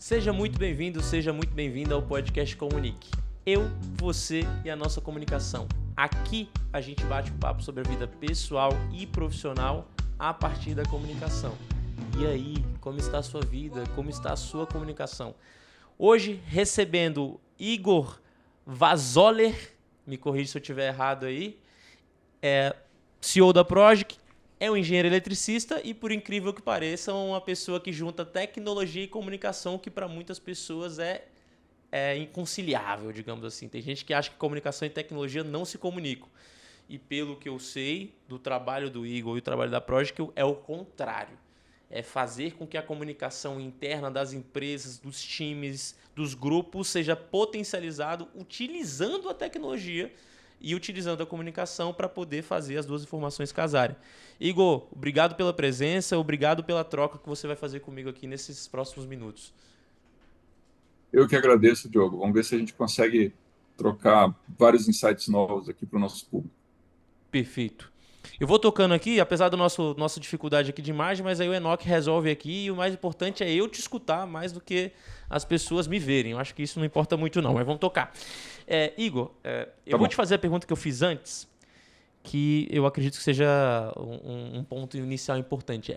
Seja muito bem-vindo, seja muito bem-vinda ao podcast Comunique. Eu, você e a nossa comunicação. Aqui a gente bate um papo sobre a vida pessoal e profissional a partir da comunicação. E aí, como está a sua vida? Como está a sua comunicação? Hoje, recebendo Igor Vazoller, me corrija se eu estiver errado aí, CEO da Progic, é um engenheiro eletricista e, por incrível que pareça, uma pessoa que junta tecnologia e comunicação, que para muitas pessoas é inconciliável, digamos assim. Tem gente que acha que comunicação e tecnologia não se comunicam. E pelo que eu sei do trabalho do Igor e do trabalho da Progic, é o contrário. É fazer com que a comunicação interna das empresas, dos times, dos grupos seja potencializado utilizando a tecnologia e utilizando a comunicação para poder fazer as duas informações casarem. Igor, obrigado pela presença, obrigado pela troca que você vai fazer comigo aqui nesses próximos minutos. Eu que agradeço, Diogo. Vamos ver se a gente consegue trocar vários insights novos aqui para o nosso público. Perfeito. Eu vou tocando aqui, apesar da nossa dificuldade aqui de imagem, mas aí o Enoch resolve aqui e o mais importante é eu te escutar mais do que as pessoas me verem. Eu acho que isso não importa muito não, mas vamos tocar. Igor, eu vou te fazer a pergunta que eu fiz antes, que eu acredito que seja um ponto inicial importante.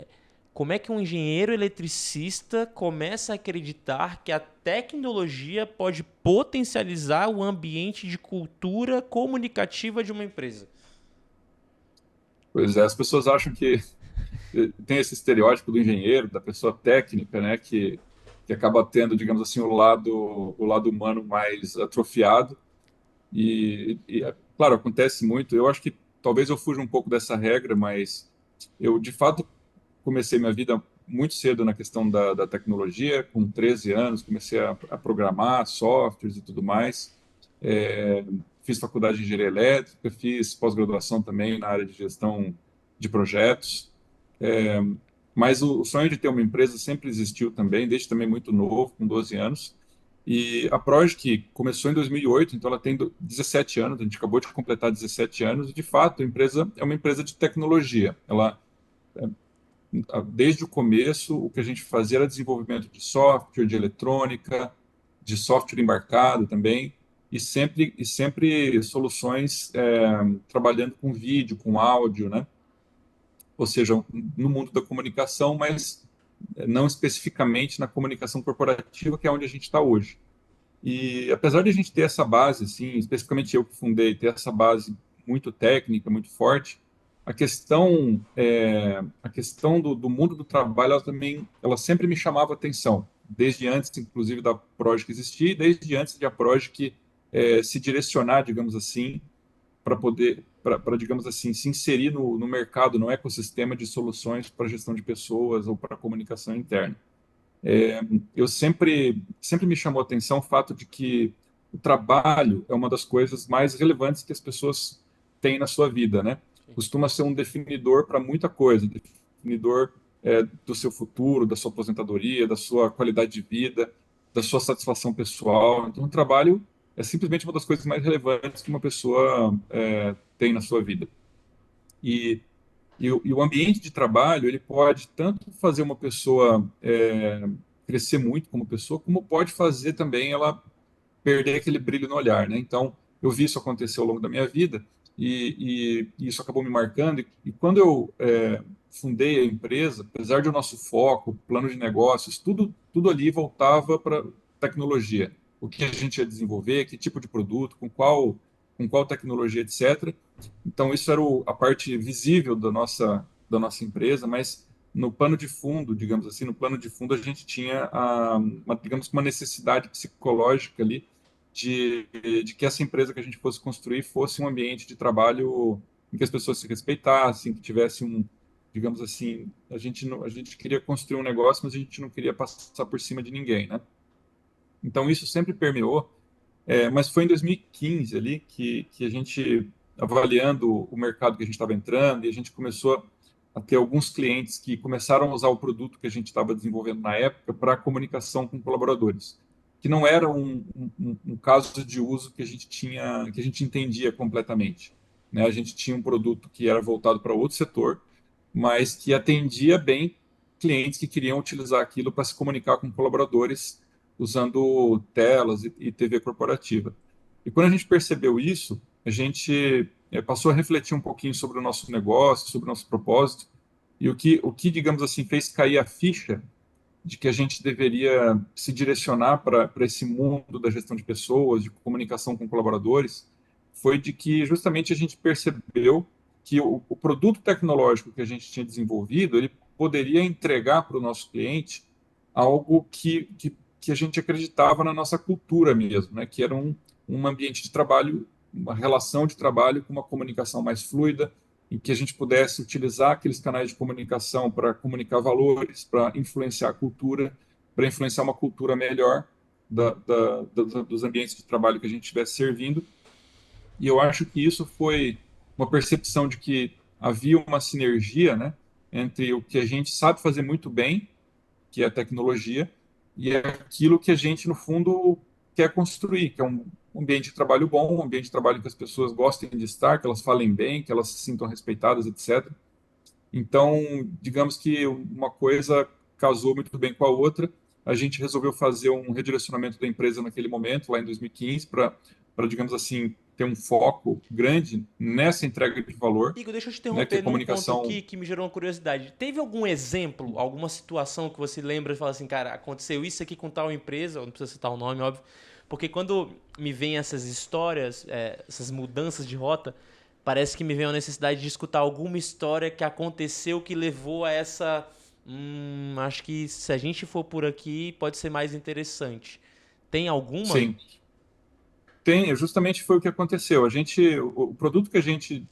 Como é que um engenheiro eletricista começa a acreditar que a tecnologia pode potencializar o ambiente de cultura comunicativa de uma empresa? Pois é, as pessoas acham que tem esse estereótipo do engenheiro, da pessoa técnica, né, que acaba tendo, digamos assim, o lado humano mais atrofiado. Claro, acontece muito. Eu acho que talvez eu fuja um pouco dessa regra, mas eu, de fato, comecei minha vida muito cedo na questão da tecnologia. Com 13 anos, comecei a programar softwares e tudo mais. Fiz faculdade de engenharia elétrica, fiz pós-graduação também na área de gestão de projetos. Mas o sonho de ter uma empresa sempre existiu também, desde também muito novo, com 12 anos. E a Progic começou em 2008, então ela tem 17 anos, a gente acabou de completar 17 anos, e de fato a empresa é uma empresa de tecnologia. Desde o começo, o que a gente fazia era desenvolvimento de software, de eletrônica, de software embarcado também, e sempre soluções trabalhando com vídeo, com áudio, né? Ou seja, no mundo da comunicação, mas não especificamente na comunicação corporativa, que é onde a gente está hoje. E apesar de a gente ter essa base, assim, especificamente eu que fundei, ter essa base muito técnica, muito forte, a questão do mundo do trabalho, ela sempre me chamava atenção, desde antes, inclusive, da Progic existir, desde antes de a Progic se direcionar, digamos assim, digamos assim, se inserir no mercado, no ecossistema de soluções para gestão de pessoas ou para comunicação interna. Eu sempre me chamou a atenção o fato de que o trabalho é uma das coisas mais relevantes que as pessoas têm na sua vida, né? Costuma ser um definidor para muita coisa, definidor do seu futuro, da sua aposentadoria, da sua qualidade de vida, da sua satisfação pessoal. Então, o trabalho é simplesmente uma das coisas mais relevantes que uma pessoa tem na sua vida. E o ambiente de trabalho, ele pode tanto fazer uma pessoa crescer muito como pessoa, como pode fazer também ela perder aquele brilho no olhar, né? Então, eu vi isso acontecer ao longo da minha vida e isso acabou me marcando. E quando eu fundei a empresa, apesar de o nosso foco, plano de negócios, tudo ali voltava para tecnologia. O que a gente ia desenvolver, que tipo de produto, com qual tecnologia, etc. Então, isso era a parte visível da nossa empresa, mas no pano de fundo, digamos assim, no plano de fundo a gente tinha, digamos, uma necessidade psicológica ali de que essa empresa que a gente fosse construir fosse um ambiente de trabalho em que as pessoas se respeitassem, que tivesse digamos assim, a gente queria construir um negócio, mas a gente não queria passar por cima de ninguém, né? Então, isso sempre permeou, mas foi em 2015 ali que a gente, avaliando o mercado que a gente estava entrando, e a gente começou a ter alguns clientes que começaram a usar o produto que a gente estava desenvolvendo na época para comunicação com colaboradores, que não era um caso de uso que a gente tinha, que a gente entendia completamente, né? A gente tinha um produto que era voltado para outro setor, mas que atendia bem clientes que queriam utilizar aquilo para se comunicar com colaboradores usando telas e TV corporativa. E quando a gente percebeu isso, a gente passou a refletir um pouquinho sobre o nosso negócio, sobre o nosso propósito, e o que, digamos assim, fez cair a ficha de que a gente deveria se direcionar para esse mundo da gestão de pessoas, de comunicação com colaboradores, foi de que justamente a gente percebeu que o produto tecnológico que a gente tinha desenvolvido, ele poderia entregar para o nosso cliente algo que a gente acreditava na nossa cultura mesmo, né? Que era um ambiente de trabalho, uma relação de trabalho com uma comunicação mais fluida, em que a gente pudesse utilizar aqueles canais de comunicação para comunicar valores, para influenciar a cultura, para influenciar uma cultura melhor dos ambientes de trabalho que a gente estivesse servindo. E eu acho que isso foi uma percepção de que havia uma sinergia, né, entre o que a gente sabe fazer muito bem, que é a tecnologia, e aquilo que a gente, no fundo, quer construir, que é um ambiente de trabalho bom, um ambiente de trabalho que as pessoas gostem de estar, que elas falem bem, que elas se sintam respeitadas, etc. Então, digamos que uma coisa casou muito bem com a outra. A gente resolveu fazer um redirecionamento da empresa naquele momento, lá em 2015, para, digamos assim, ter um foco grande nessa entrega de valor, Igor, deixa eu te né, que a interromper num ponto comunicação. aqui que me gerou uma curiosidade. Teve algum exemplo, alguma situação que você lembra e fala assim, cara, aconteceu isso aqui com tal empresa, ou não precisa citar o nome, óbvio, porque quando me vêm essas histórias, essas mudanças de rota, parece que me vem a necessidade de escutar alguma história que aconteceu que levou a essa. Acho que se a gente for por aqui pode ser mais interessante. Tem alguma? Sim, tem, justamente foi o que aconteceu. O produto que a gente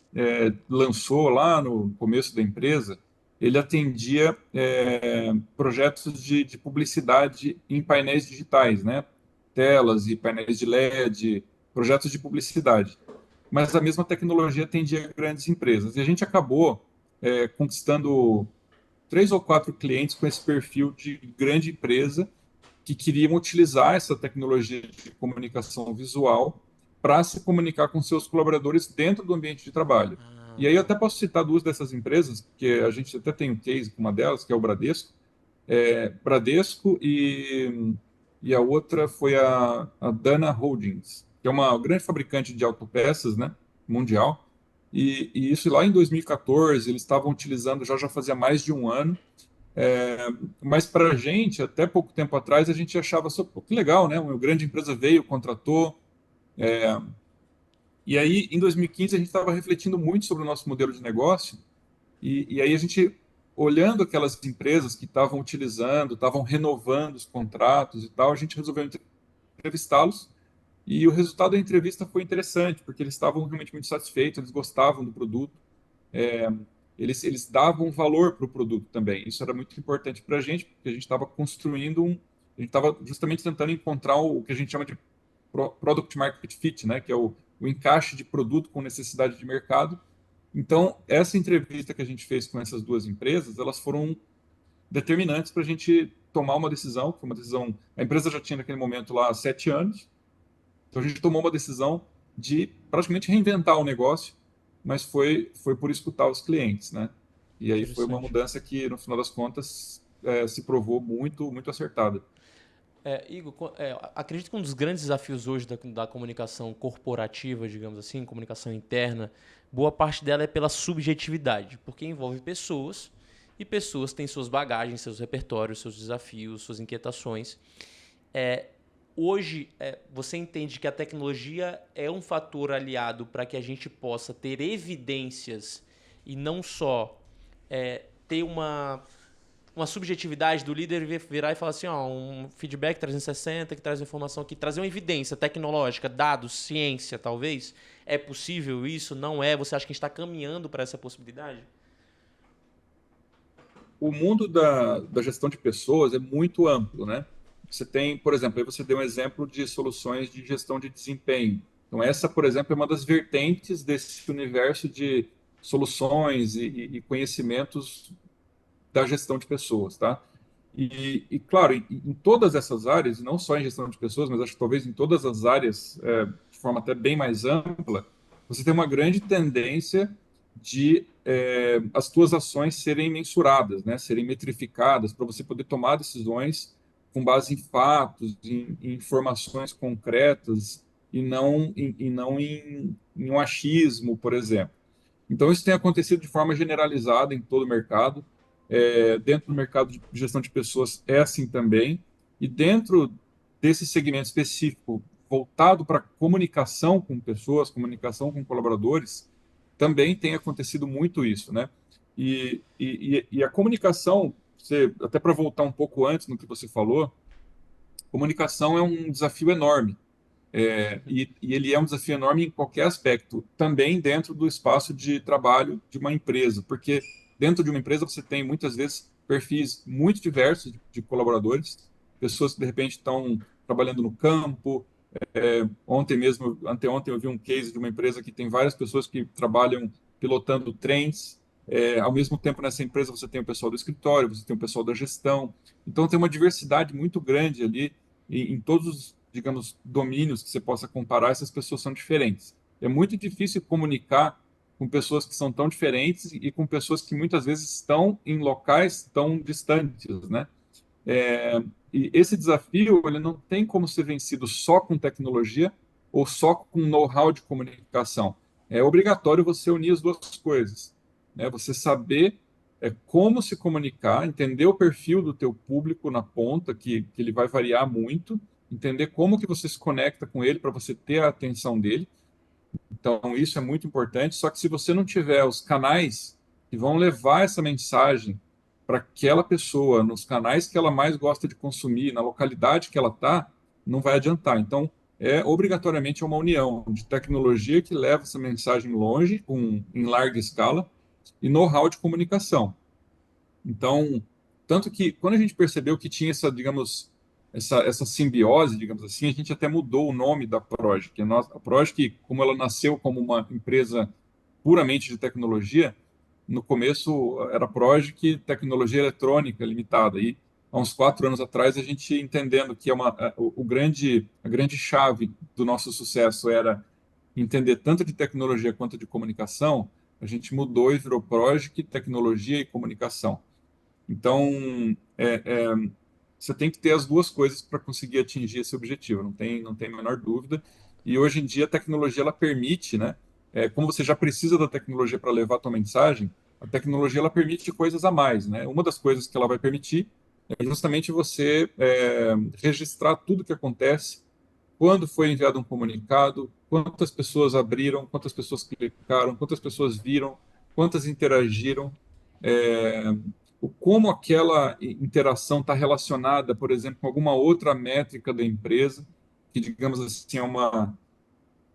lançou lá no começo da empresa, ele atendia projetos de publicidade em painéis digitais, né? Telas e painéis de LED, projetos de publicidade. Mas a mesma tecnologia atendia grandes empresas. E a gente acabou conquistando 3 ou 4 clientes com esse perfil de grande empresa que queriam utilizar essa tecnologia de comunicação visual para se comunicar com seus colaboradores dentro do ambiente de trabalho. Ah, E aí eu tá. até posso citar duas dessas empresas, porque a gente até tem um case com uma delas, que é o Bradesco. Bradesco e a outra foi a Dana Holdings, que é uma grande fabricante de autopeças, né, mundial. E isso lá em 2014, eles estavam utilizando, já fazia mais de um ano, mas para a gente, até pouco tempo atrás, a gente achava só, pô, que legal, né? Uma grande empresa veio, contratou. E aí, em 2015, a gente estava refletindo muito sobre o nosso modelo de negócio. E aí, a gente, olhando aquelas empresas que estavam utilizando, estavam renovando os contratos e tal, a gente resolveu entrevistá-los. E o resultado da entrevista foi interessante, porque eles estavam realmente muito satisfeitos, eles gostavam do produto. Eles davam valor para o produto também. Isso era muito importante para a gente, porque a gente estava construindo a gente estava justamente tentando encontrar o que a gente chama de product market fit, né? Que é o encaixe de produto com necessidade de mercado. Então, essa entrevista que a gente fez com essas duas empresas, elas foram determinantes para a gente tomar uma decisão, que foi uma decisão. A empresa já tinha naquele momento lá 7 anos, então a gente tomou uma decisão de praticamente reinventar o negócio, mas foi por escutar os clientes, né? E aí foi uma Interessante. mudança que, no final das contas, se provou muito, muito acertada. Igor, acredito que um dos grandes desafios hoje da comunicação corporativa, digamos assim, comunicação interna, boa parte dela é pela subjetividade, porque envolve pessoas e pessoas têm suas bagagens, seus repertórios, seus desafios, suas inquietações. Hoje, você entende que a tecnologia é um fator aliado para que a gente possa ter evidências e não só ter uma subjetividade do líder virar e falar assim, ó, um feedback 360 que traz informação aqui, trazer uma evidência tecnológica, dados, ciência, talvez. É possível isso? Não é? Você acha que a gente está caminhando para essa possibilidade? O mundo da gestão de pessoas é muito amplo, né? Você tem, por exemplo, aí você deu um exemplo de soluções de gestão de desempenho. Então, essa, por exemplo, é uma das vertentes desse universo de soluções e conhecimentos da gestão de pessoas, tá? E claro, em todas essas áreas, e não só em gestão de pessoas, mas acho que talvez em todas as áreas, de forma até bem mais ampla, você tem uma grande tendência de as tuas ações serem mensuradas, né? Serem metrificadas para você poder tomar decisões com base em fatos, em informações concretas, e não em um achismo, por exemplo. Então, isso tem acontecido de forma generalizada em todo o mercado. Dentro do mercado de gestão de pessoas é assim também. E dentro desse segmento específico, voltado para comunicação com pessoas, comunicação com colaboradores, também tem acontecido muito isso, né? E a comunicação, até para voltar um pouco antes no que você falou, comunicação é um desafio enorme. E ele é um desafio enorme em qualquer aspecto, também dentro do espaço de trabalho de uma empresa, porque dentro de uma empresa você tem muitas vezes perfis muito diversos de colaboradores, pessoas que de repente estão trabalhando no campo. Ontem mesmo, anteontem, eu vi um case de uma empresa que tem várias pessoas que trabalham pilotando trens. Ao mesmo tempo, nessa empresa, você tem o pessoal do escritório, você tem o pessoal da gestão. Então, tem uma diversidade muito grande ali, e em todos os, digamos, domínios que você possa comparar, essas pessoas são diferentes. É muito difícil comunicar com pessoas que são tão diferentes e com pessoas que muitas vezes estão em locais tão distantes, né? É, e esse desafio ele não tem como ser vencido só com tecnologia ou só com know-how de comunicação. É obrigatório você unir as duas coisas, né? Você saber como se comunicar, entender o perfil do teu público na ponta, que ele vai variar muito, entender como que você se conecta com ele para você ter a atenção dele. Então, isso é muito importante. Só que se você não tiver os canais que vão levar essa mensagem para aquela pessoa, nos canais que ela mais gosta de consumir, na localidade que ela está, não vai adiantar. Então, obrigatoriamente uma união de tecnologia que leva essa mensagem longe, em larga escala, e know-how de comunicação. Então, tanto que quando a gente percebeu que tinha essa, digamos, essa simbiose, digamos assim, a gente até mudou o nome da Progic. A Progic, como ela nasceu como uma empresa puramente de tecnologia, no começo era Progic Tecnologia Eletrônica Limitada. E há uns 4 anos atrás, a gente entendendo que a grande chave do nosso sucesso era entender tanto de tecnologia quanto de comunicação, a gente mudou e virou Progic Tecnologia e Comunicação. Então, é, é, você tem que ter as duas coisas para conseguir atingir esse objetivo, não tem a menor dúvida. E hoje em dia a tecnologia ela permite, né? Como você já precisa da tecnologia para levar a tua mensagem, a tecnologia ela permite coisas a mais, né? Uma das coisas que ela vai permitir é justamente você registrar tudo que acontece, quando foi enviado um comunicado, quantas pessoas abriram, quantas pessoas clicaram, quantas pessoas viram, quantas interagiram, é, como aquela interação está relacionada, por exemplo, com alguma outra métrica da empresa, que, digamos assim, é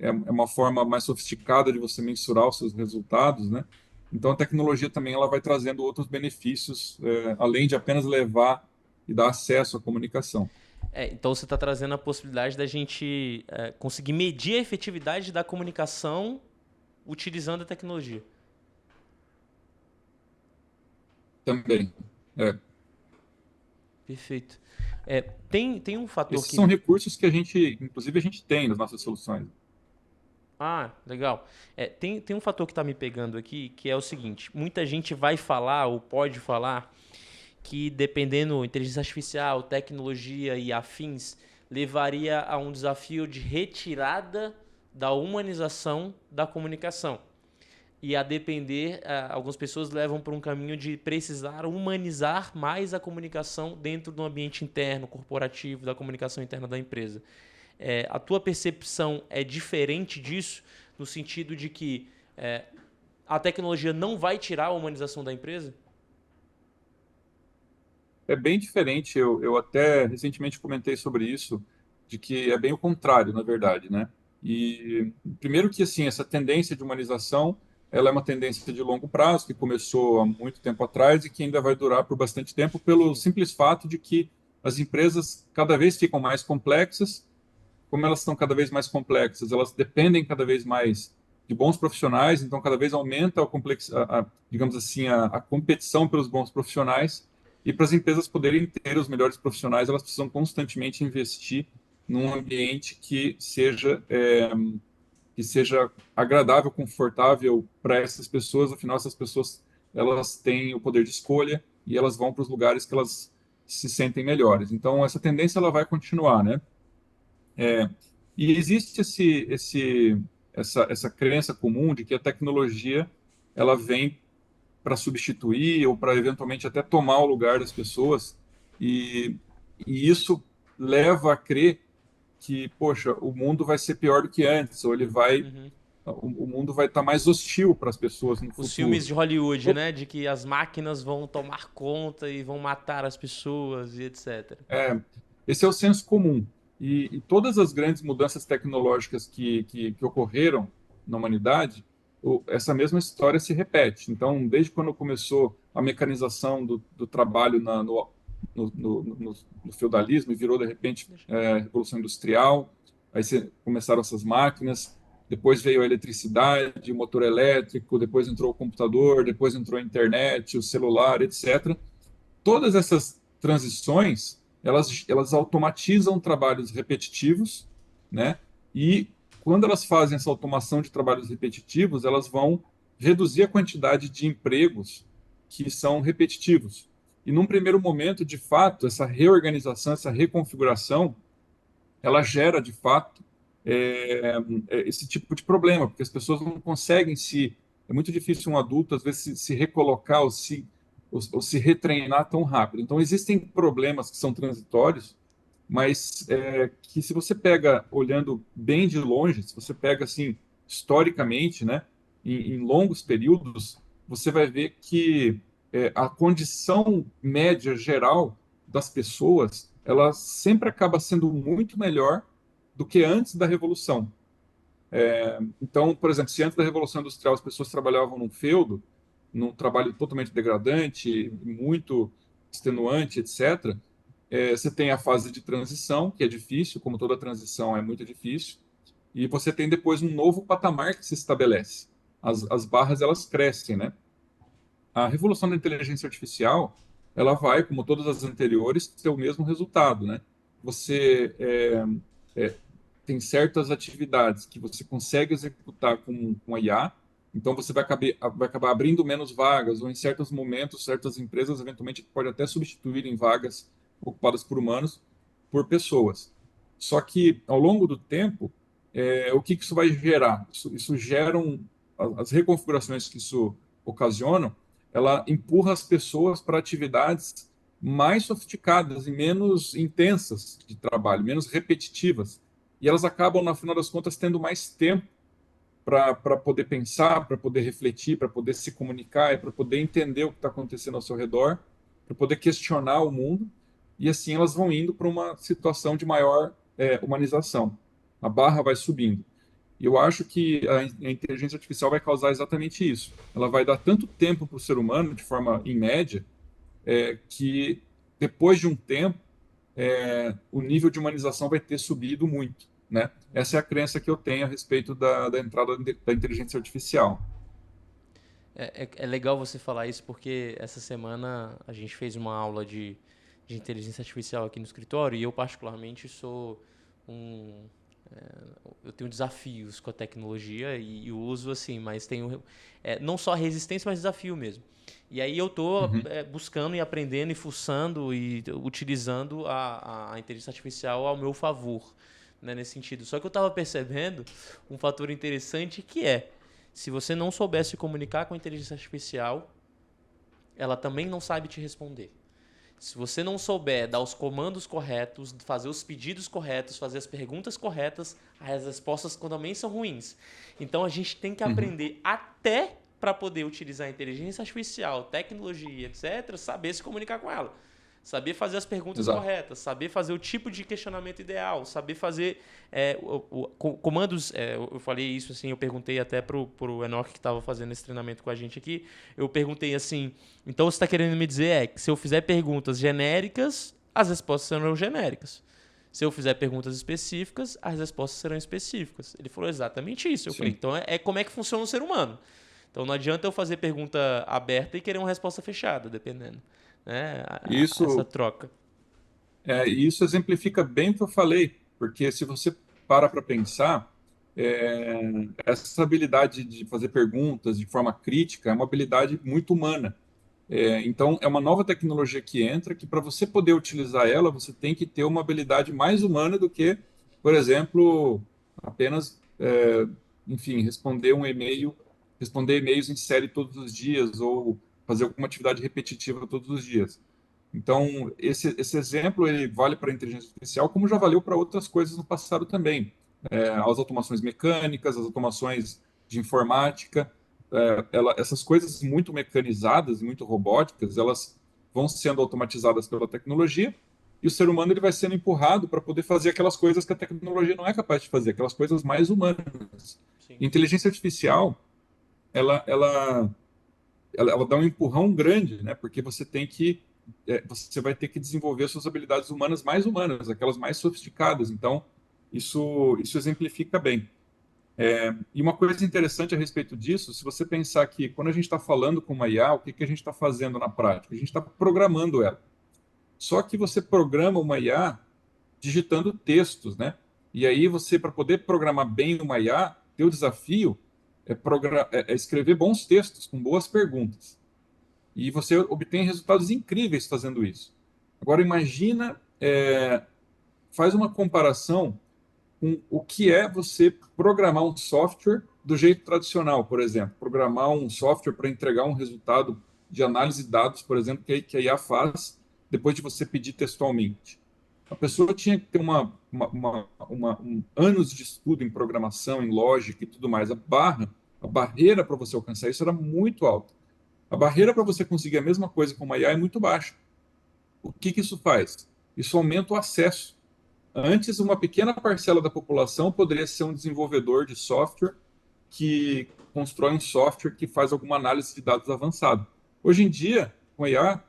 uma forma mais sofisticada de você mensurar os seus resultados, né? Então, a tecnologia também ela vai trazendo outros benefícios, além de apenas levar e dar acesso à comunicação. Então você está trazendo a possibilidade da gente conseguir medir a efetividade da comunicação utilizando a tecnologia. Também. É. Perfeito. Tem um fator Esses que são recursos que inclusive, a gente tem nas nossas soluções. Ah, legal. Tem um fator que está me pegando aqui, que é o seguinte: muita gente vai falar ou pode falar que, dependendo inteligência artificial, tecnologia e afins, levaria a um desafio de retirada da humanização da comunicação. E a depender, algumas pessoas levam para um caminho de precisar humanizar mais a comunicação dentro do ambiente interno, corporativo, da comunicação interna da empresa. A tua percepção é diferente disso, no sentido de que a tecnologia não vai tirar a humanização da empresa? É bem diferente. Eu até recentemente comentei sobre isso, de que é bem o contrário, na verdade, né? E primeiro que assim essa tendência de humanização, ela é uma tendência de longo prazo que começou há muito tempo atrás e que ainda vai durar por bastante tempo, pelo simples fato de que as empresas cada vez ficam mais complexas. Como elas estão cada vez mais complexas, elas dependem cada vez mais de bons profissionais, então cada vez aumenta digamos assim, a competição pelos bons profissionais, e para as empresas poderem ter os melhores profissionais, elas precisam constantemente investir num ambiente que seja agradável, confortável para essas pessoas. Afinal, essas pessoas elas têm o poder de escolha e elas vão para os lugares que elas se sentem melhores. Então, essa tendência ela vai continuar, né? É, e existe essa crença comum de que a tecnologia ela vem para substituir ou para eventualmente até tomar o lugar das pessoas, e, e isso leva a crer que, poxa, o mundo vai ser pior do que antes, ou Uhum. o mundo vai estar mais hostil para as pessoas no Os filmes futuro. de Hollywood, né? De que as máquinas vão tomar conta e vão matar as pessoas e etc. É, esse é o senso comum. E todas as grandes mudanças tecnológicas que ocorreram na humanidade, essa mesma história se repete. Então, desde quando começou a mecanização do trabalho no feudalismo e virou, de repente, Revolução Industrial, começaram essas máquinas, depois veio a eletricidade, o motor elétrico, depois entrou o computador, depois entrou a internet, o celular, etc. Todas essas transições, elas automatizam trabalhos repetitivos, né? E quando elas fazem essa automação de trabalhos repetitivos, elas vão reduzir a quantidade de empregos que são repetitivos. E num primeiro momento, de fato, essa reorganização, essa reconfiguração, ela gera, de fato, esse tipo de problema, porque as pessoas não conseguem se. É muito difícil um adulto, às vezes, se recolocar ou se retreinar tão rápido. Então, existem problemas que são transitórios, mas que se você pega olhando bem de longe, se você pega assim, historicamente, né, em longos períodos, você vai ver que a condição média geral das pessoas, ela sempre acaba sendo muito melhor do que antes da Revolução. Então, por exemplo, se antes da Revolução Industrial as pessoas trabalhavam num feudo, num trabalho totalmente degradante, muito extenuante, etc., você tem a fase de transição, que é difícil, como toda transição é muito difícil, e você tem depois um novo patamar que se estabelece. As barras, elas crescem, né? A revolução da inteligência artificial, ela vai, como todas as anteriores, ter o mesmo resultado, né? Você é, tem certas atividades que você consegue executar com a IA, então você vai acabar abrindo menos vagas, ou em certos momentos, certas empresas eventualmente pode até substituírem vagas ocupadas por humanos por pessoas. Só que, ao longo do tempo, o que isso vai gerar? Isso gera as reconfigurações que isso ocasiona, ela empurra as pessoas para atividades mais sofisticadas e menos intensas de trabalho, menos repetitivas. E elas acabam, no final das contas, tendo mais tempo para poder pensar, para poder refletir, para poder se comunicar, para poder entender o que está acontecendo ao seu redor, para poder questionar o mundo. E assim elas vão indo para uma situação de maior humanização. A barra vai subindo. E eu acho que a inteligência artificial vai causar exatamente isso. Ela vai dar tanto tempo para o ser humano, de forma em média, que depois de um tempo, o nível de humanização vai ter subido muito, né? Essa é a crença que eu tenho a respeito da entrada da inteligência artificial. É legal você falar isso porque essa semana a gente fez uma aula de inteligência artificial aqui no escritório e eu particularmente sou um eu tenho desafios com a tecnologia e uso assim, mas tenho não só resistência, mas desafio mesmo. E aí eu tô Uhum. buscando e aprendendo e fuçando e utilizando a inteligência artificial ao meu favor, né, nesse sentido. Só que eu estava percebendo um fator interessante que se você não souber se comunicar com a inteligência artificial, ela também não sabe te responder. Se você não souber dar os comandos corretos, fazer os pedidos corretos, fazer as perguntas corretas, as respostas também são ruins. Então a gente tem que Uhum. aprender até para poder utilizar a inteligência artificial, tecnologia, etc., saber se comunicar com ela. Saber fazer as perguntas Exato. corretas, saber fazer o tipo de questionamento ideal, saber fazer comandos. Eu falei isso assim, eu perguntei até pro Enoch que estava fazendo esse treinamento com a gente aqui. Eu perguntei assim: então você está querendo me dizer que se eu fizer perguntas genéricas, as respostas serão genéricas. Se eu fizer perguntas específicas, as respostas serão específicas. Ele falou exatamente isso. Eu falei: Sim. então é como é que funciona o ser humano. Então não adianta eu fazer pergunta aberta e querer uma resposta fechada, dependendo. Né? Essa Isso, troca. isso exemplifica bem o que eu falei, porque se você para pensar, essa habilidade de fazer perguntas de forma crítica é uma habilidade muito humana. Então, é uma nova tecnologia que entra, que para você poder utilizar ela, você tem que ter uma habilidade mais humana do que, por exemplo, apenas, enfim, responder e-mails em série todos os dias, ou fazer alguma atividade repetitiva todos os dias. Então, esse exemplo ele vale para a inteligência artificial, como já valeu para outras coisas no passado também. As automações mecânicas, as automações de informática, essas coisas muito mecanizadas e muito robóticas, elas vão sendo automatizadas pela tecnologia e o ser humano ele vai sendo empurrado para poder fazer aquelas coisas que a tecnologia não é capaz de fazer, aquelas coisas mais humanas. Sim. Inteligência artificial, ela, ela, ela dá um empurrão grande, né? Porque você vai ter que desenvolver suas habilidades humanas mais humanas, aquelas mais sofisticadas. Então, isso exemplifica bem. E uma coisa interessante a respeito disso, se você pensar que quando a gente está falando com uma IA, o que, que a gente está fazendo na prática? A gente está programando ela. Só que você programa uma IA digitando textos, né? E aí você, para poder programar bem uma IA, teu desafio é escrever bons textos com boas perguntas. E você obtém resultados incríveis fazendo isso. Agora imagina, faz uma comparação com o que é você programar um software do jeito tradicional, por exemplo, programar um software para entregar um resultado de análise de dados, por exemplo, que a IA faz depois de você pedir textualmente. A pessoa tinha que ter anos de estudo em programação, em lógica e tudo mais. A barreira para você alcançar isso era muito alta. A barreira para você conseguir a mesma coisa com uma IA é muito baixa. O que isso faz? Isso aumenta o acesso. Antes, uma pequena parcela da população poderia ser um desenvolvedor de software que constrói um software que faz alguma análise de dados avançado. Hoje em dia, com a IA,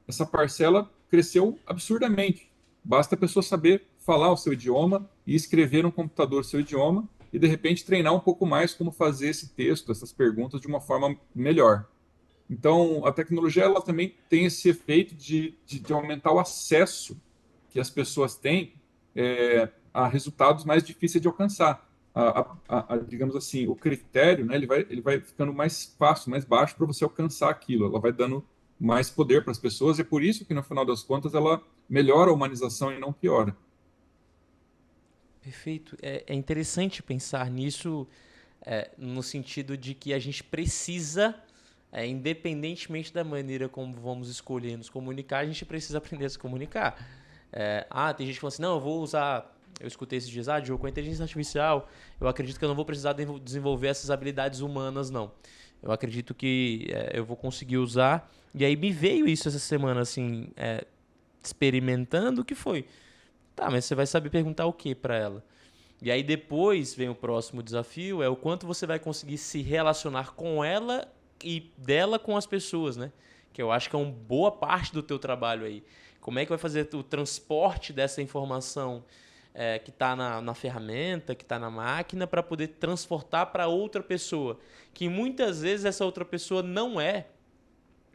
essa parcela cresceu absurdamente. Basta a pessoa saber falar o seu idioma e escrever no computador o seu idioma e, de repente, treinar um pouco mais como fazer esse texto, essas perguntas de uma forma melhor. Então, a tecnologia ela também tem esse efeito de aumentar o acesso que as pessoas têm a resultados mais difíceis de alcançar. Digamos assim, o critério, né, ele vai ficando mais fácil, mais baixo para você alcançar aquilo. Ela vai dando mais poder para as pessoas e é por isso que, no final das contas, ela melhora a humanização e não piora. Perfeito. É interessante pensar nisso no sentido de que a gente precisa, independentemente da maneira como vamos escolher nos comunicar, a gente precisa aprender a se comunicar. Tem gente que fala assim, não, eu vou usar... Eu escutei esses dias, Diogo, com a inteligência artificial, eu acredito que eu não vou precisar desenvolver essas habilidades humanas, não. Eu acredito que eu vou conseguir usar. E aí me veio isso essa semana, assim, experimentando, o que foi? Tá, mas você vai saber perguntar o que para ela? E aí depois vem o próximo desafio, é o quanto você vai conseguir se relacionar com ela e dela com as pessoas, né? Que eu acho que é uma boa parte do teu trabalho aí. Como é que vai fazer o transporte dessa informação que está na ferramenta, que está na máquina, para poder transportar para outra pessoa? Que muitas vezes essa outra pessoa não é.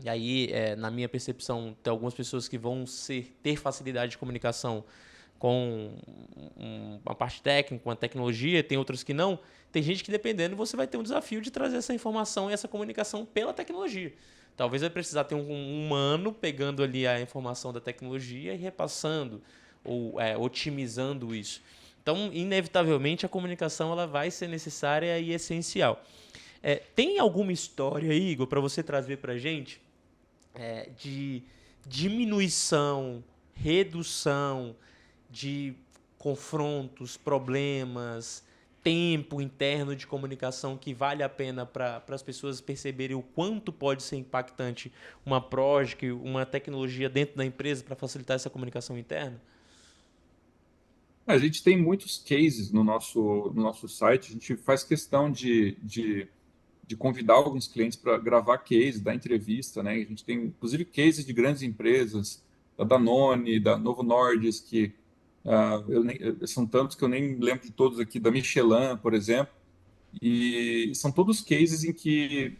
E aí, na minha percepção, tem algumas pessoas que vão ter facilidade de comunicação com uma parte técnica, uma tecnologia, tem outras que não. Tem gente que, dependendo, você vai ter um desafio de trazer essa informação e essa comunicação pela tecnologia. Talvez vai precisar ter um humano pegando ali a informação da tecnologia e repassando ou otimizando isso. Então, inevitavelmente, a comunicação ela vai ser necessária e essencial. Tem alguma história aí, Igor, para você trazer para a gente de diminuição, redução de confrontos, problemas, tempo interno de comunicação que vale a pena para as pessoas perceberem o quanto pode ser impactante uma project, uma tecnologia dentro da empresa para facilitar essa comunicação interna? A gente tem muitos cases no nosso site, a gente faz questão de convidar alguns clientes para gravar case, dar entrevista, né? A gente tem, inclusive, cases de grandes empresas, da Danone, da Novo Nordisk, são tantos que eu nem lembro de todos aqui, da Michelin, por exemplo, e são todos cases em que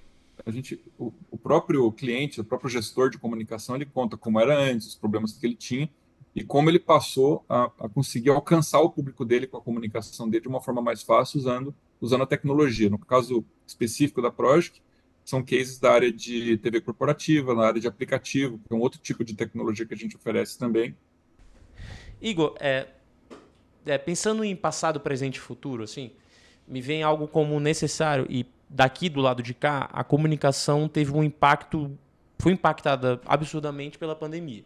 o próprio cliente, o próprio gestor de comunicação, ele conta como era antes, os problemas que ele tinha e como ele passou a conseguir alcançar o público dele com a comunicação dele de uma forma mais fácil usando a tecnologia. No caso específico da Projic, são cases da área de TV corporativa, na área de aplicativo, que é um outro tipo de tecnologia que a gente oferece também. Igor, pensando em passado, presente e futuro, assim, me vem algo como necessário e daqui do lado de cá, a comunicação teve um impacto, foi impactada absurdamente pela pandemia.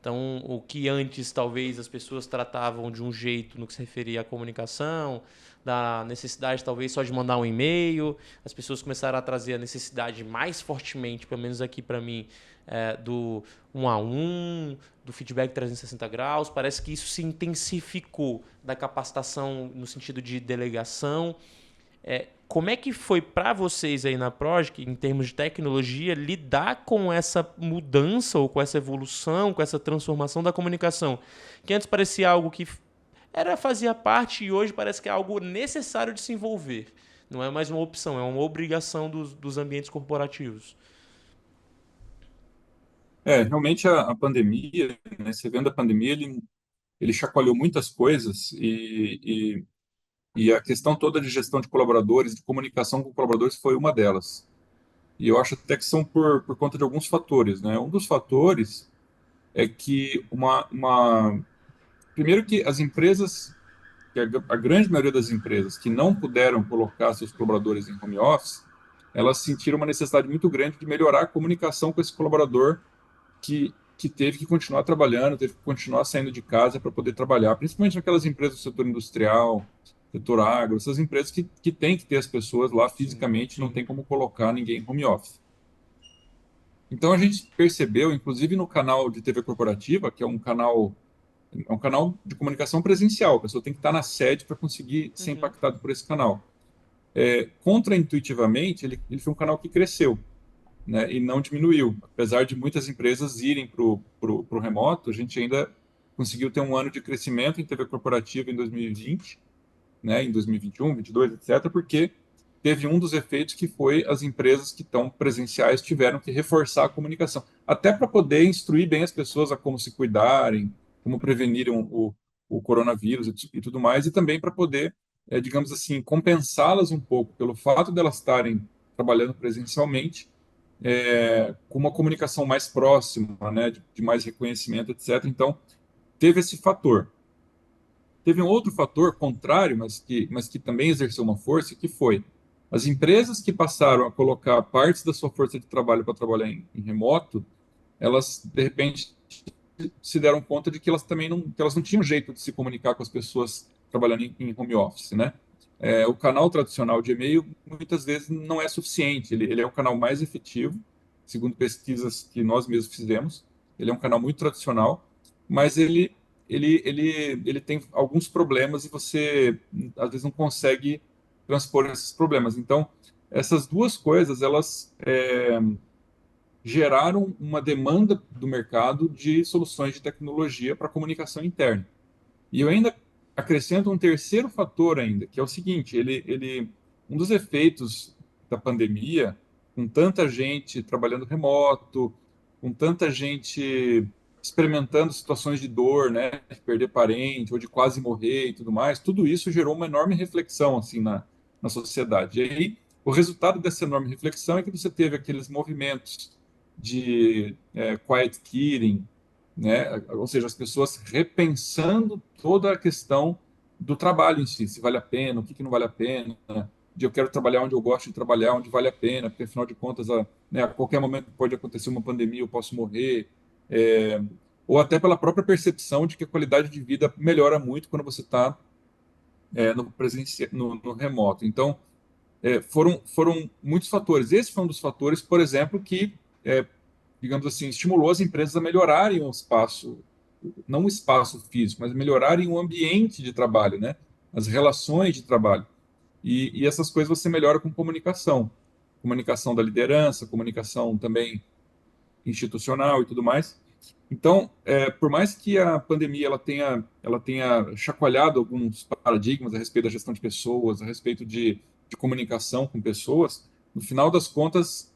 Então, o que antes talvez as pessoas tratavam de um jeito no que se referia à comunicação, da necessidade talvez só de mandar um e-mail, as pessoas começaram a trazer a necessidade mais fortemente, pelo menos aqui para mim, do um a um, do feedback 360 graus. Parece que isso se intensificou da capacitação no sentido de delegação. Como é que foi para vocês aí na Progic, em termos de tecnologia, lidar com essa mudança ou com essa evolução, com essa transformação da comunicação? Que antes parecia algo que fazia parte e hoje parece que é algo necessário de se envolver. Não é mais uma opção, é uma obrigação dos ambientes corporativos. Realmente a pandemia, né, você vendo a pandemia, ele chacoalhou muitas coisas e a questão toda de gestão de colaboradores, de comunicação com colaboradores foi uma delas. E eu acho até que são por conta de alguns fatores, né? Um dos fatores é que primeiro que as empresas, que a grande maioria das empresas que não puderam colocar seus colaboradores em home office, elas sentiram uma necessidade muito grande de melhorar a comunicação com esse colaborador que teve que continuar trabalhando, teve que continuar saindo de casa para poder trabalhar, principalmente naquelas empresas do setor industrial, setor agro, essas empresas que têm que ter as pessoas lá Sim, fisicamente, não sim. tem como colocar ninguém em home office. Então a gente percebeu, inclusive no canal de TV corporativa, que é um canal de comunicação presencial, a pessoa tem que estar na sede para conseguir ser Uhum. impactado por esse canal. Contraintuitivamente, ele foi um canal que cresceu, né, e não diminuiu. Apesar de muitas empresas irem para o remoto, a gente ainda conseguiu ter um ano de crescimento em TV corporativa em 2020, né, em 2021, 22, etc., porque teve um dos efeitos que foi as empresas que estão presenciais tiveram que reforçar a comunicação, até para poder instruir bem as pessoas a como se cuidarem, como prevenirem o coronavírus e tudo mais, e também para poder, digamos assim, compensá-las um pouco pelo fato de elas estarem trabalhando presencialmente, com uma comunicação mais próxima, né, de mais reconhecimento, etc. Então, teve esse fator. Teve um outro fator contrário, mas que também exerceu uma força, que foi as empresas que passaram a colocar partes da sua força de trabalho para trabalhar em remoto, elas, de repente, se deram conta de que elas também não, que elas não tinham jeito de se comunicar com as pessoas trabalhando em home office, né? O canal tradicional de e-mail muitas vezes não é suficiente. Ele é o canal mais efetivo, segundo pesquisas que nós mesmos fizemos. Ele é um canal muito tradicional, mas ele tem alguns problemas e você às vezes não consegue transpor esses problemas. Então, essas duas coisas elas geraram uma demanda do mercado de soluções de tecnologia para comunicação interna. E eu ainda acrescento um terceiro fator ainda, que é o seguinte, um dos efeitos da pandemia, com tanta gente trabalhando remoto, com tanta gente experimentando situações de dor, né, de perder parente ou de quase morrer e tudo mais, tudo isso gerou uma enorme reflexão assim na sociedade. E aí, o resultado dessa enorme reflexão é que você teve aqueles movimentos de quiet quitting, né? Ou seja, as pessoas repensando toda a questão do trabalho em si, se vale a pena, o que não vale a pena, de eu quero trabalhar onde eu gosto de trabalhar, onde vale a pena, porque afinal de contas, a qualquer momento pode acontecer uma pandemia, eu posso morrer, é, ou até pela própria percepção de que a qualidade de vida melhora muito quando você está no remoto. Então, foram muitos fatores. Esse foi um dos fatores, por exemplo, que digamos assim, estimulou as empresas a melhorarem o espaço, não o espaço físico, mas melhorarem o ambiente de trabalho, né? As relações de trabalho. E essas coisas você melhora com comunicação. Comunicação da liderança, comunicação também institucional e tudo mais. Então, por mais que a pandemia ela tenha chacoalhado alguns paradigmas a respeito da gestão de pessoas, a respeito de comunicação com pessoas, no final das contas,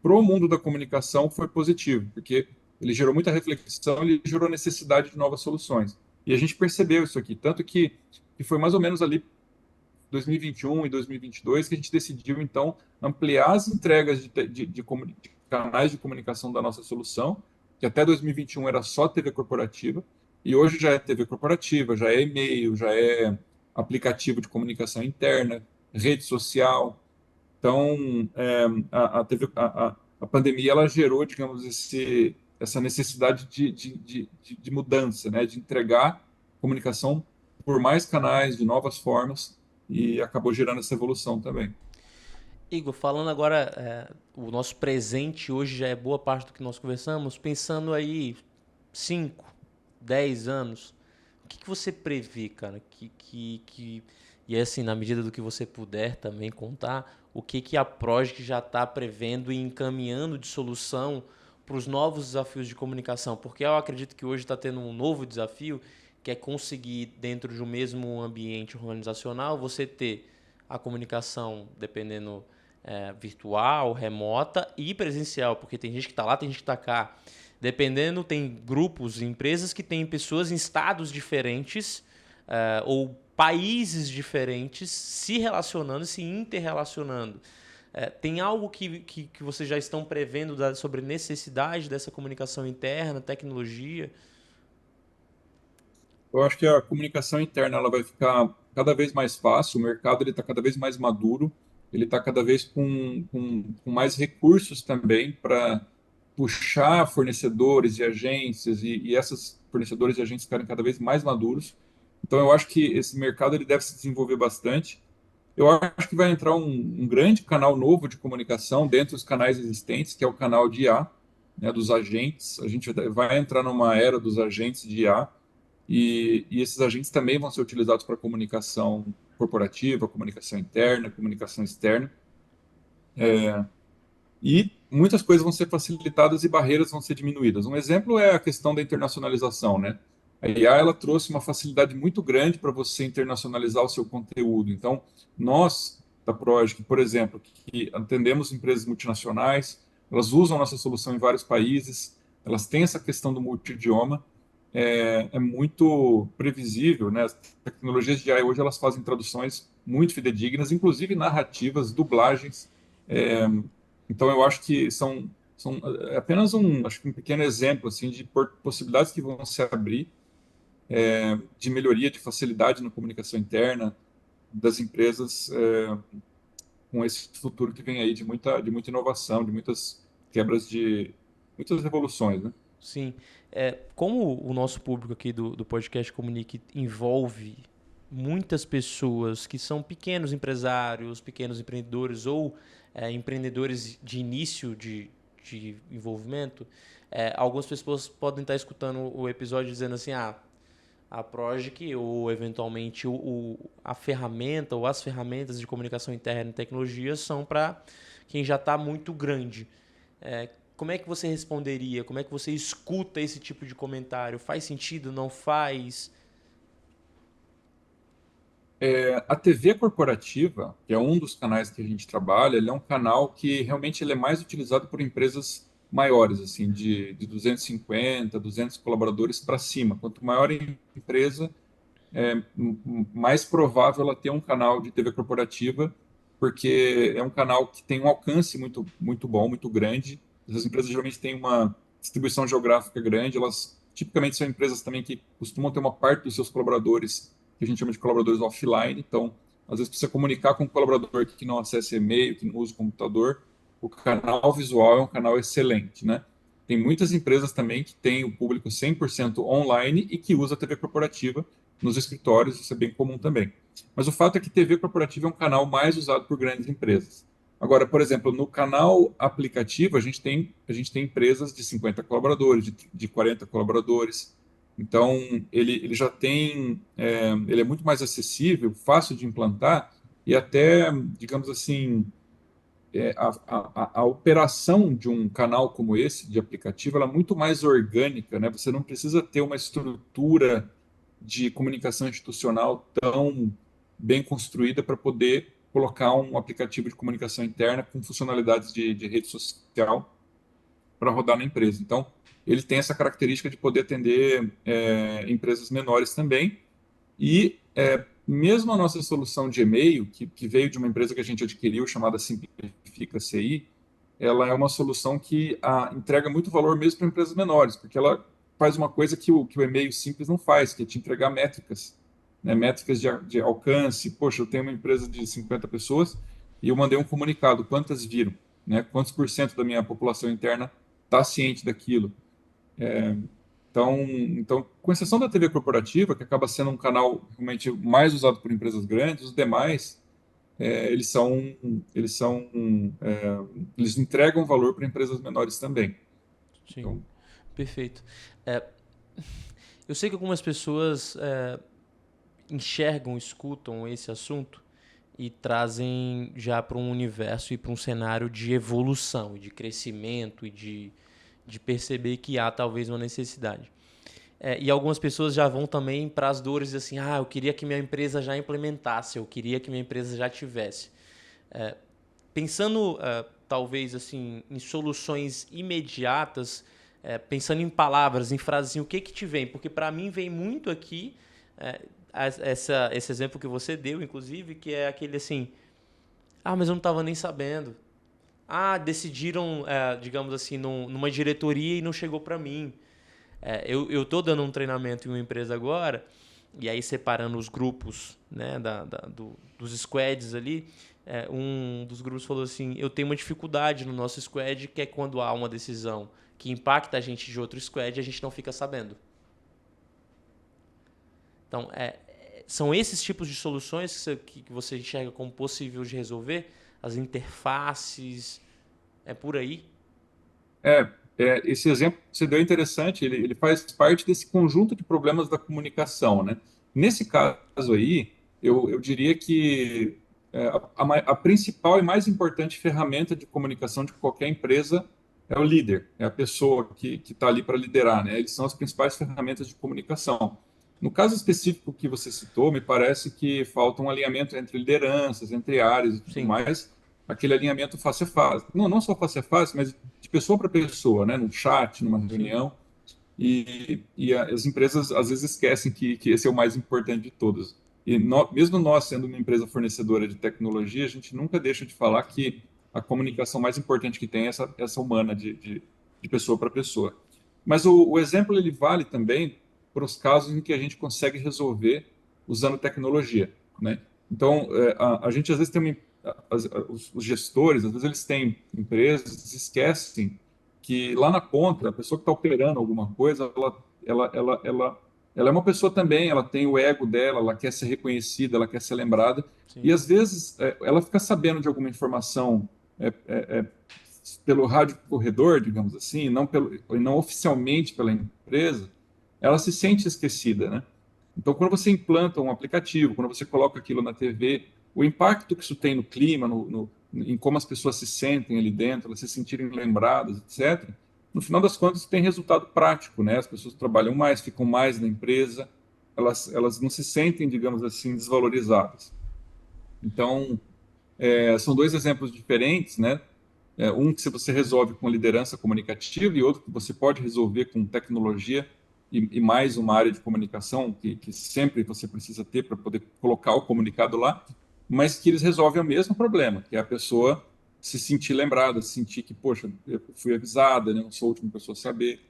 para o mundo da comunicação foi positivo, porque ele gerou muita reflexão, ele gerou necessidade de novas soluções. E a gente percebeu isso aqui, tanto que foi mais ou menos ali 2021 e 2022 que a gente decidiu, então, ampliar as entregas de canais de comunicação da nossa solução, que até 2021 era só TV corporativa, e hoje já é TV corporativa, já é e-mail, já é aplicativo de comunicação interna, rede social. Então, a pandemia ela gerou, digamos, essa necessidade de mudança, né? De entregar comunicação por mais canais, de novas formas, e acabou gerando essa evolução também. Igor, falando agora, o nosso presente hoje já é boa parte do que nós conversamos, pensando aí 5, 10 anos, o que você prevê, cara? E assim, na medida do que você puder também contar, o que a Progic já está prevendo e encaminhando de solução para os novos desafios de comunicação? Porque eu acredito que hoje está tendo um novo desafio, que é conseguir, dentro de um mesmo ambiente organizacional, você ter a comunicação, dependendo virtual, remota e presencial, porque tem gente que está lá, tem gente que está cá. Dependendo, tem grupos, empresas que têm pessoas em estados diferentes ou países diferentes se relacionando, se interrelacionando. Tem algo que vocês já estão prevendo sobre necessidade dessa comunicação interna, tecnologia? Eu acho que a comunicação interna ela vai ficar cada vez mais fácil, o mercado ele está cada vez mais maduro, ele está cada vez com mais recursos também para puxar fornecedores e agências, e essas fornecedores e agências ficarem cada vez mais maduros. Então, eu acho que esse mercado ele deve se desenvolver bastante. Eu acho que vai entrar um grande canal novo de comunicação dentro dos canais existentes, que é o canal de IA, né, dos agentes. A gente vai entrar numa era dos agentes de IA, e esses agentes também vão ser utilizados para comunicação corporativa, comunicação interna, comunicação externa. E muitas coisas vão ser facilitadas e barreiras vão ser diminuídas. Um exemplo é a questão da internacionalização, né? A IA ela trouxe uma facilidade muito grande para você internacionalizar o seu conteúdo. Então, nós da Progic, por exemplo, que atendemos empresas multinacionais, elas usam nossa solução em vários países, elas têm essa questão do multidioma, é muito previsível, né? As tecnologias de AI hoje elas fazem traduções muito fidedignas, inclusive narrativas, dublagens. Então eu acho que são apenas acho que um pequeno exemplo assim de possibilidades que vão se abrir de melhoria, de facilidade na comunicação interna das empresas com esse futuro que vem aí de muita inovação, de muitas quebras de muitas revoluções, né? Sim. Como o nosso público aqui do podcast Comunique envolve muitas pessoas que são pequenos empresários, pequenos empreendedores ou empreendedores de início de envolvimento, algumas pessoas podem estar escutando o episódio dizendo assim, a Progic ou eventualmente a ferramenta ou as ferramentas de comunicação interna e tecnologia são para quem já está muito grande. Como é que você responderia? Como é que você escuta esse tipo de comentário? Faz sentido? Não faz? A TV corporativa, que é um dos canais que a gente trabalha, ele é um canal que realmente ele é mais utilizado por empresas maiores, assim, de 250, 200 colaboradores para cima. Quanto maior a empresa, mais provável ela ter um canal de TV corporativa, porque é um canal que tem um alcance muito, muito bom, muito grande. Essas empresas geralmente têm uma distribuição geográfica grande, elas tipicamente são empresas também que costumam ter uma parte dos seus colaboradores, que a gente chama de colaboradores offline, então, às vezes, precisa comunicar com um colaborador que não acessa e-mail, que não usa o computador, o canal visual é um canal excelente, né? Tem muitas empresas também que têm o público 100% online e que usa a TV corporativa nos escritórios, isso é bem comum também. Mas o fato é que TV corporativa é um canal mais usado por grandes empresas. Agora, por exemplo, no canal aplicativo, a gente tem empresas de 50 colaboradores, de 40 colaboradores. Então, ele já tem, ele é muito mais acessível, fácil de implantar e até, digamos assim, a operação de um canal como esse, de aplicativo, ela é muito mais orgânica, né? Você não precisa ter uma estrutura de comunicação institucional tão bem construída para poder colocar um aplicativo de comunicação interna com funcionalidades de rede social para rodar na empresa. Então, ele tem essa característica de poder atender empresas menores também e mesmo a nossa solução de e-mail, que veio de uma empresa que a gente adquiriu, chamada Simplifica CI, ela é uma solução que entrega muito valor mesmo para empresas menores, porque ela faz uma coisa que o e-mail simples não faz, que é te entregar métricas, né? Métricas de alcance. Poxa, eu tenho uma empresa de 50 pessoas e eu mandei um comunicado, quantas viram? Né? Quantos por cento da minha população interna está ciente daquilo? Então, com exceção da TV corporativa, que acaba sendo um canal realmente mais usado por empresas grandes, os demais, eles são, eles são, é, eles entregam valor para empresas menores também. Sim, Então, perfeito. É, eu sei que algumas pessoas enxergam, escutam esse assunto e trazem já para um universo e para um cenário de evolução e de crescimento e de perceber que há talvez uma necessidade. E algumas pessoas já vão também para as dores assim, eu queria que minha empresa já implementasse, eu queria que minha empresa já tivesse. Pensando talvez assim em soluções imediatas, pensando em palavras, em frases, assim, o que te vem? Porque para mim vem muito aqui esse exemplo que você deu, inclusive, que é aquele assim, mas eu não estava nem sabendo. Decidiram, digamos assim, numa diretoria e não chegou para mim. Eu tô dando um treinamento em uma empresa agora, e aí separando os grupos, né, dos squads ali, um dos grupos falou assim, eu tenho uma dificuldade no nosso squad, que é quando há uma decisão que impacta a gente de outro squad, a gente não fica sabendo. Então, são esses tipos de soluções que você enxerga como possível de resolver? As interfaces, é por aí? esse exemplo que você deu é interessante, ele faz parte desse conjunto de problemas da comunicação, né? Nesse caso aí, eu diria que a principal e mais importante ferramenta de comunicação de qualquer empresa é o líder, é a pessoa que está ali para liderar, né? Eles são as principais ferramentas de comunicação. No caso específico que você citou, me parece que falta um alinhamento entre lideranças, entre áreas e tudo Sim. mais, aquele alinhamento face a face. Não só face a face, mas de pessoa para pessoa, né? Num chat, numa Sim. reunião. E as empresas às vezes esquecem que esse é o mais importante de todos. Mesmo nós sendo uma empresa fornecedora de tecnologia, a gente nunca deixa de falar que a comunicação mais importante que tem é essa humana, de pessoa para pessoa. Mas o exemplo ele vale também para os casos em que a gente consegue resolver usando tecnologia, né? Então, a gente às vezes tem os gestores, às vezes eles têm empresas, esquecem que lá na ponta, a pessoa que está operando alguma coisa, ela é uma pessoa também, ela tem o ego dela, ela quer ser reconhecida, ela quer ser lembrada, Sim. e às vezes ela fica sabendo de alguma informação pelo rádio corredor, digamos assim, não oficialmente pela empresa, ela se sente esquecida, né? Então, quando você implanta um aplicativo, quando você coloca aquilo na TV, o impacto que isso tem no clima, em como as pessoas se sentem ali dentro, elas se sentirem lembradas, etc., no final das contas tem resultado prático, né? As pessoas trabalham mais, ficam mais na empresa, elas não se sentem, digamos assim, desvalorizadas. Então, são dois exemplos diferentes, né? Um que você resolve com liderança comunicativa e outro que você pode resolver com tecnologia e mais uma área de comunicação que sempre você precisa ter para poder colocar o comunicado lá, mas que eles resolvem o mesmo problema, que é a pessoa se sentir lembrada, se sentir que, poxa, eu fui avisada, né? Não sou a última pessoa a saber.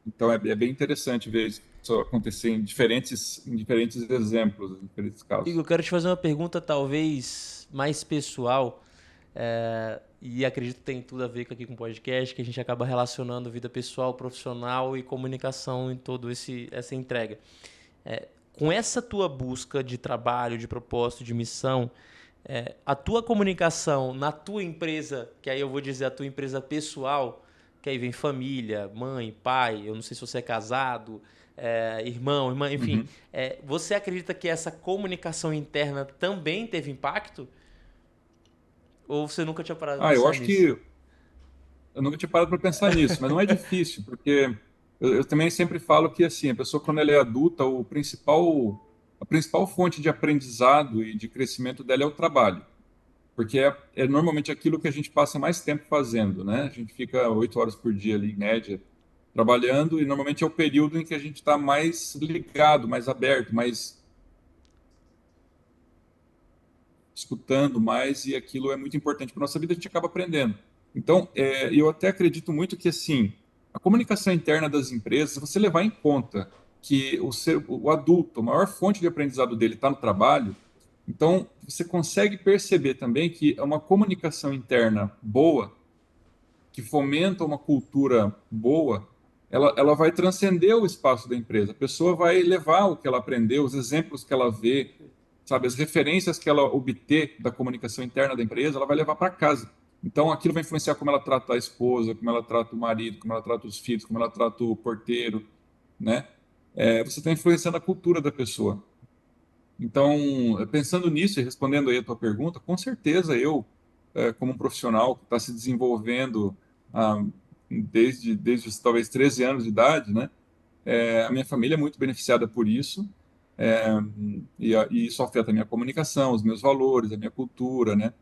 Então, é bem interessante ver isso acontecer em diferentes exemplos, em diferentes Igor, casos. eu quero te fazer uma pergunta talvez mais pessoal, e acredito que tem tudo a ver aqui com o podcast, que a gente acaba relacionando vida pessoal, profissional e comunicação em toda essa entrega. Com essa tua busca de trabalho, de propósito, de missão, a tua comunicação na tua empresa, que aí eu vou dizer a tua empresa pessoal, que aí vem família, mãe, pai, eu não sei se você é casado, irmão, irmã, enfim. Uhum. Você acredita que essa comunicação interna também teve impacto? Ou você nunca tinha parado de Eu pensar acho nisso? que eu nunca tinha parado para pensar nisso, mas não é difícil, porque eu também sempre falo que assim, a pessoa quando ela é adulta, a principal fonte de aprendizado e de crescimento dela é o trabalho, porque é normalmente aquilo que a gente passa mais tempo fazendo, né? A gente fica 8 horas por dia ali, em média, trabalhando, e normalmente é o período em que a gente está mais ligado, mais aberto, mais escutando mais, e aquilo é muito importante para nossa vida, a gente acaba aprendendo. Então, eu até acredito muito que, assim, a comunicação interna das empresas, se você levar em conta que o adulto, a maior fonte de aprendizado dele está no trabalho, então você consegue perceber também que é uma comunicação interna boa, que fomenta uma cultura boa, ela vai transcender o espaço da empresa. A pessoa vai levar o que ela aprendeu, os exemplos que ela vê, sabe, as referências que ela obter da comunicação interna da empresa, ela vai levar para casa. Então, aquilo vai influenciar como ela trata a esposa, como ela trata o marido, como ela trata os filhos, como ela trata o porteiro, né? Você está influenciando a cultura da pessoa. Então, pensando nisso e respondendo aí a tua pergunta, com certeza eu, como um profissional que está se desenvolvendo ah, desde os, talvez 13 anos de idade, né? A minha família é muito beneficiada por isso, é, e isso afeta a minha comunicação, os meus valores, a minha cultura, né?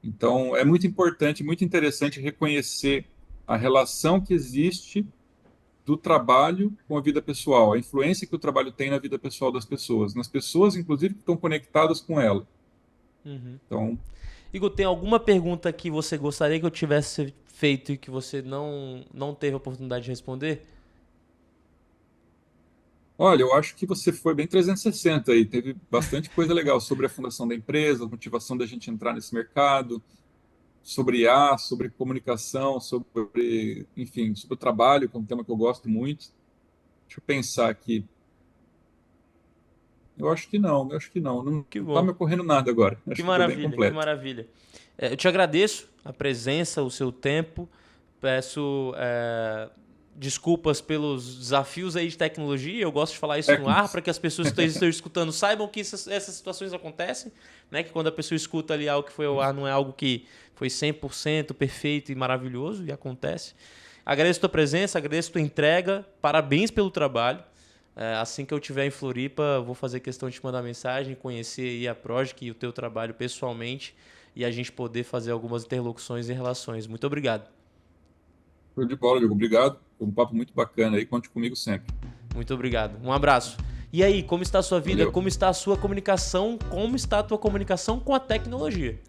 Então, é muito importante, muito interessante reconhecer a relação que existe do trabalho com a vida pessoal, a influência que o trabalho tem na vida pessoal das pessoas, nas pessoas, inclusive, que estão conectadas com ela. Uhum. Então, Igor, tem alguma pergunta que você gostaria que eu tivesse feito e que você não teve a oportunidade de responder? olha, eu acho que você foi bem 360 aí, teve bastante coisa legal sobre a fundação da empresa, a motivação da gente entrar nesse mercado, sobre IA, sobre comunicação, sobre, enfim, sobre o trabalho, que é um tema que eu gosto muito. Deixa eu pensar aqui. Eu acho que não. Não Que está me bom. ocorrendo nada agora. Que Acho que foi bem maravilha, que completo. maravilha. Eu te agradeço a presença, o seu tempo. Peço desculpas pelos desafios aí de tecnologia. Eu gosto de falar isso no ar Técnicos. para que as pessoas que estão escutando saibam que essas situações acontecem, né? Que quando a pessoa escuta ali algo que foi ao ar, não é algo que foi 100% perfeito e maravilhoso, e acontece. Agradeço a tua presença, agradeço a tua entrega. Parabéns pelo trabalho. Assim que eu estiver em Floripa, vou fazer questão de te mandar mensagem, conhecer aí a Progic e o teu trabalho pessoalmente e a gente poder fazer algumas interlocuções e relações. Muito obrigado. Show de bola, Diogo. Obrigado. Foi um papo muito bacana aí. Conte comigo sempre. Muito obrigado. Um abraço. E aí, como está a sua vida? Valeu. Como está a sua comunicação? Como está a tua comunicação com a tecnologia?